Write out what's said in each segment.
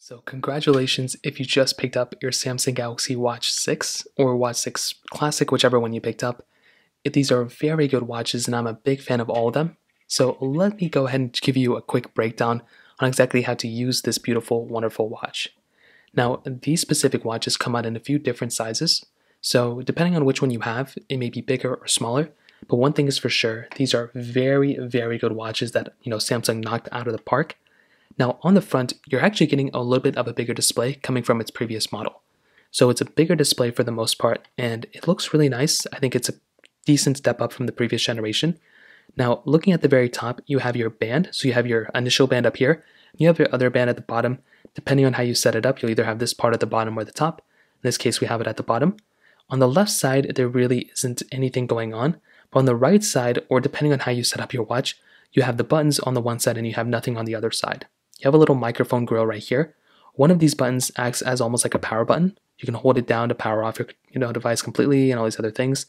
So congratulations if you just picked up your Samsung Galaxy Watch 6 or Watch 6 Classic, whichever one you picked up. These are very good watches and I'm a big fan of all of them. So let me go ahead and give you a quick breakdown on exactly how to use this beautiful, wonderful watch. Now, these specific watches come out in a few different sizes. So depending on which one you have, it may be bigger or smaller. But one thing is for sure, these are very, very good watches that, Samsung knocked out of the park. Now on the front, you're actually getting a little bit of a bigger display coming from its previous model. So it's a bigger display for the most part, and it looks really nice. I think it's a decent step up from the previous generation. Now, looking at the very top, you have your band. So you have your initial band up here, and you have your other band at the bottom. Depending on how you set it up, you'll either have this part at the bottom or the top. In this case, we have it at the bottom. On the left side, there really isn't anything going on. But on the right side, or depending on how you set up your watch, you have the buttons on the one side and you have nothing on the other side. You have a little microphone grill right here. One of these buttons acts as almost like a power button. You can hold it down to power off your device completely and all these other things.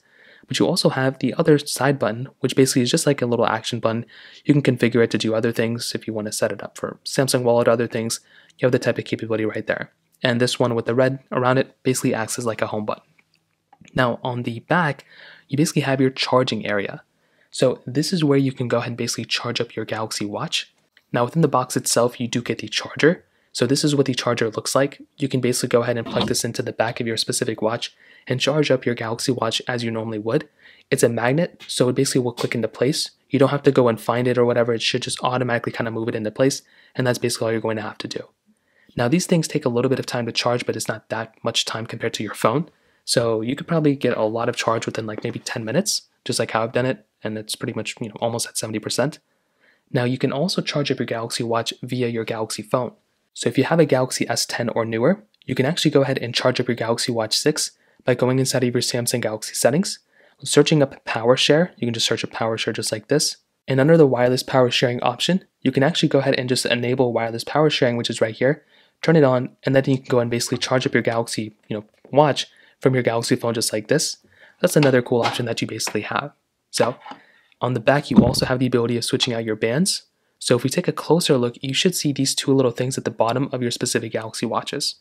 But you also have the other side button, which basically is just like a little action button. You can configure it to do other things if you want to set it up for Samsung Wallet or other things. You have the type of capability right there. And this one with the red around it basically acts as like a home button. Now on the back, you basically have your charging area. So this is where you can go ahead and basically charge up your Galaxy Watch. Now within the box itself, you do get the charger. So this is what the charger looks like. You can basically go ahead and plug this into the back of your specific watch and charge up your Galaxy Watch as you normally would. It's a magnet, so it basically will click into place. You don't have to go and find it or whatever. It should just automatically kind of move it into place, and that's basically all you're going to have to do. Now these things take a little bit of time to charge, but it's not that much time compared to your phone. So you could probably get a lot of charge within like maybe 10 minutes, just like how I've done it, and it's pretty much almost at 70%. Now you can also charge up your Galaxy Watch via your Galaxy phone. So if you have a Galaxy S10 or newer, you can actually go ahead and charge up your Galaxy Watch 6 by going inside of your Samsung Galaxy settings, searching up power share. You can just search up power share just like this. And under the wireless power sharing option, you can actually go ahead and just enable wireless power sharing, which is right here, turn it on, and then you can go and basically charge up your Galaxy watch from your Galaxy phone just like this. That's another cool option that you basically have. So on the back, you also have the ability of switching out your bands. So if we take a closer look, you should see these two little things at the bottom of your specific Galaxy watches.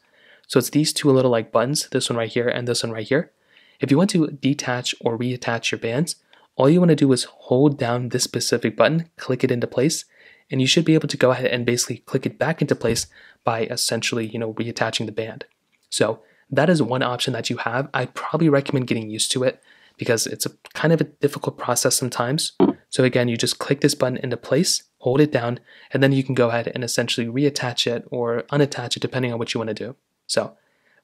So it's these two little like buttons, this one right here and this one right here. If you want to detach or reattach your bands, all you want to do is hold down this specific button, click it into place, and you should be able to go ahead and basically click it back into place by essentially, reattaching the band. So that is one option that you have. I probably recommend getting used to it because it's a kind of a difficult process sometimes. So again, you just click this button into place, hold it down, and then you can go ahead and essentially reattach it or unattach it depending on what you want to do. So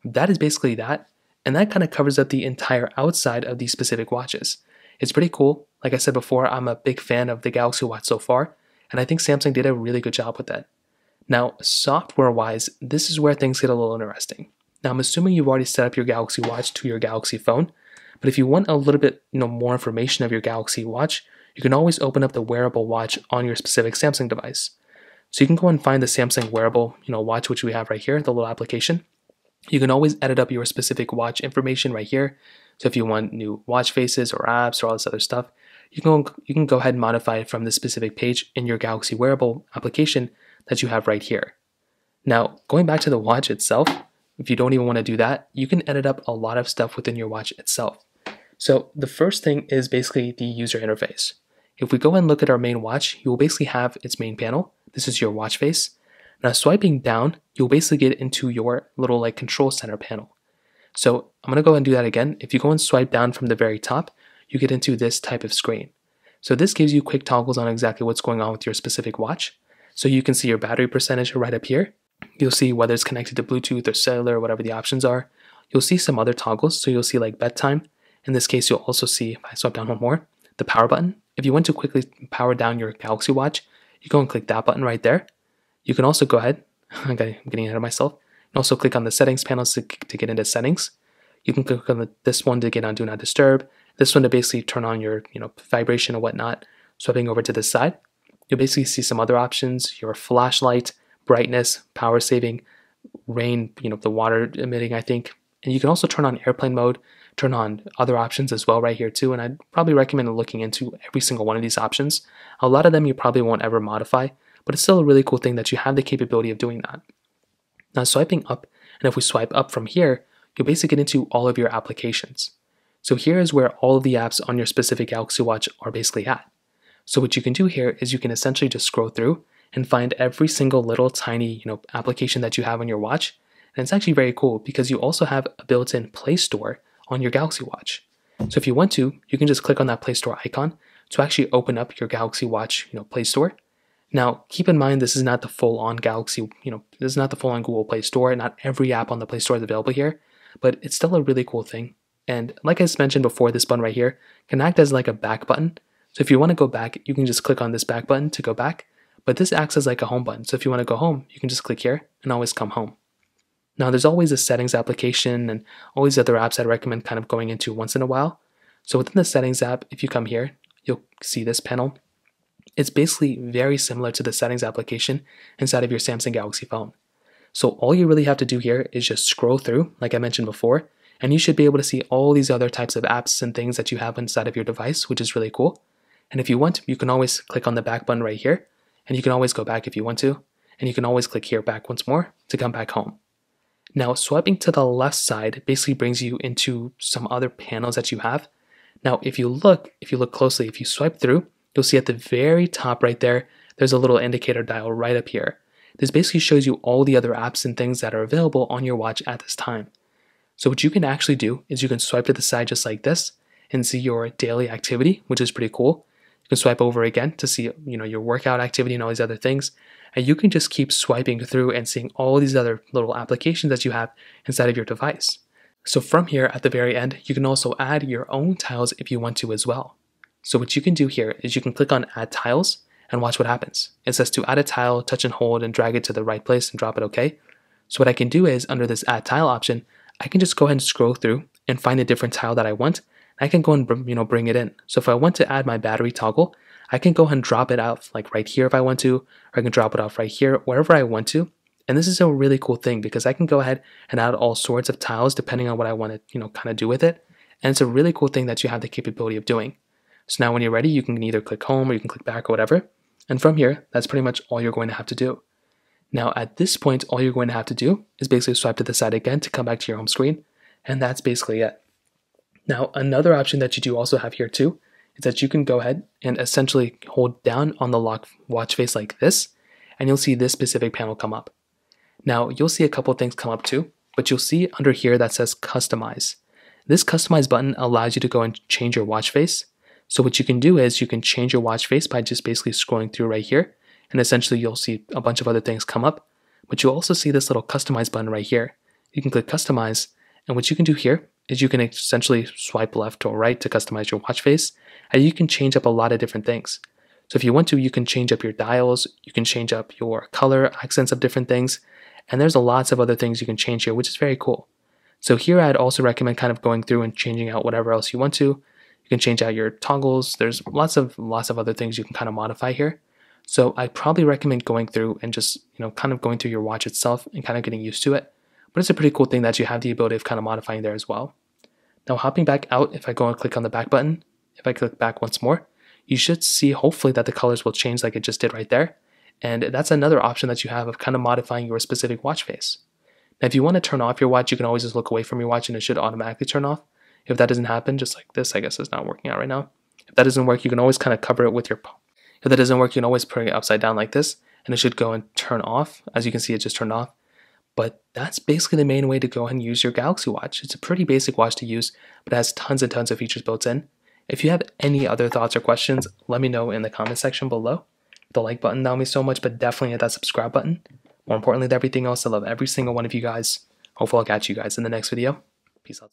that is basically that. And that kind of covers up the entire outside of these specific watches. It's pretty cool. Like I said before, I'm a big fan of the Galaxy Watch so far, and I think Samsung did a really good job with that. Now, software-wise, this is where things get a little interesting. Now, I'm assuming you've already set up your Galaxy Watch to your Galaxy phone, but if you want a little bit more information of your Galaxy Watch, you can always open up the wearable watch on your specific Samsung device. So you can go and find the Samsung wearable watch, which we have right here, the little application. You can always edit up your specific watch information right here. So if you want new watch faces or apps or all this other stuff, you can go ahead and modify it from the specific page in your Galaxy wearable application that you have right here. Now, going back to the watch itself, if you don't even want to do that, you can edit up a lot of stuff within your watch itself. So the first thing is basically the user interface. If we go and look at our main watch, you will basically have its main panel. This is your watch face. Now swiping down, you'll basically get into your little control center panel. So I'm going to go and do that again. If you go and swipe down from the very top, you get into this type of screen. So this gives you quick toggles on exactly what's going on with your specific watch. So you can see your battery percentage right up here. You'll see whether it's connected to Bluetooth or cellular or whatever the options are. You'll see some other toggles. So you'll see like bedtime. In this case, you'll also see, if I swipe down one more, the power button. If you want to quickly power down your Galaxy Watch, you go and click that button right there. You can also go ahead, I'm getting ahead of myself, and also click on the settings panel to get into settings. You can click on this one to get on Do Not Disturb, this one to basically turn on your vibration or whatnot. Swiping over to this side, you'll basically see some other options, your flashlight, brightness, power saving, rain, the water emitting, I think. And you can also turn on airplane mode, turn on other options as well right here too, and I'd probably recommend looking into every single one of these options. A lot of them you probably won't ever modify, but it's still a really cool thing that you have the capability of doing that. Now swiping up, and if we swipe up from here, you'll basically get into all of your applications. So here is where all of the apps on your specific Galaxy Watch are basically at. So what you can do here is you can essentially just scroll through and find every single little tiny, application that you have on your watch. And it's actually very cool because you also have a built-in Play Store on your Galaxy Watch. So if you want to, you can just click on that Play Store icon to actually open up your Galaxy Watch, Play Store. Now, keep in mind this is not the full-on Galaxy, this is not the full-on Google Play Store. Not every app on the Play Store is available here, but it's still a really cool thing. And like I mentioned before, this button right here can act as like a back button. So if you want to go back, you can just click on this back button to go back, but this acts as like a home button. So if you want to go home, you can just click here and always come home. Now there's always a settings application and all these other apps I recommend kind of going into once in a while. So within the settings app, if you come here, you'll see this panel. It's basically very similar to the settings application inside of your Samsung Galaxy phone. So all you really have to do here is just scroll through, like I mentioned before, and you should be able to see all these other types of apps and things that you have inside of your device, which is really cool. And if you want, you can always click on the back button right here, and you can always go back if you want to, and you can always click here back once more to come back home. Now, swiping to the left side basically brings you into some other panels that you have. Now, if you look closely, if you swipe through, you'll see at the very top right there, there's a little indicator dial right up here. This basically shows you all the other apps and things that are available on your watch at this time. So what you can actually do is you can swipe to the side just like this and see your daily activity, which is pretty cool. You can swipe over again to see, your workout activity and all these other things. And you can just keep swiping through and seeing all these other little applications that you have inside of your device. So from here at the very end, you can also add your own tiles if you want to as well. So what you can do here is you can click on add tiles and watch what happens. It says to add a tile, touch and hold and drag it to the right place and drop it OK. So what I can do is under this add tile option, I can just go ahead and scroll through and find a different tile that I want. I can go and bring it in. So if I want to add my battery toggle, I can go ahead and drop it out like right here if I want to, or I can drop it off right here, wherever I want to. And this is a really cool thing because I can go ahead and add all sorts of tiles depending on what I want to, kind of do with it. And it's a really cool thing that you have the capability of doing. So now when you're ready, you can either click home or you can click back or whatever. And from here, that's pretty much all you're going to have to do. Now at this point, all you're going to have to do is basically swipe to the side again to come back to your home screen. And that's basically it. Now another option that you do also have here too is that you can go ahead and essentially hold down on the lock watch face like this, and you'll see this specific panel come up. Now you'll see a couple things come up too, but you'll see under here that says customize. This customize button allows you to go and change your watch face. So what you can do is you can change your watch face by just basically scrolling through right here, and essentially you'll see a bunch of other things come up, but you'll also see this little customize button right here. You can click customize, and what you can do here is you can essentially swipe left or right to customize your watch face, and you can change up a lot of different things. So if you want to, you can change up your dials, you can change up your color, accents of different things, and there's lots of other things you can change here, which is very cool. So here I'd also recommend kind of going through and changing out whatever else you want to. You can change out your toggles. There's lots of other things you can kind of modify here. So I'd probably recommend going through and just, kind of going through your watch itself and kind of getting used to it. But it's a pretty cool thing that you have the ability of kind of modifying there as well. Now hopping back out, if I go and click on the back button, if I click back once more, you should see hopefully that the colors will change like it just did right there. And that's another option that you have of kind of modifying your specific watch face. Now if you want to turn off your watch, you can always just look away from your watch and it should automatically turn off. If that doesn't happen, just like this, I guess it's not working out right now. If that doesn't work, you can always kind of cover it with your palm. If that doesn't work, you can always put it upside down like this, and it should go and turn off. As you can see, it just turned off. But that's basically the main way to go ahead and use your Galaxy Watch. It's a pretty basic watch to use, but it has tons and tons of features built in. If you have any other thoughts or questions, let me know in the comment section below. The like button, that would mean so much, but definitely hit that subscribe button. More importantly than everything else, I love every single one of you guys. Hopefully I'll catch you guys in the next video. Peace out.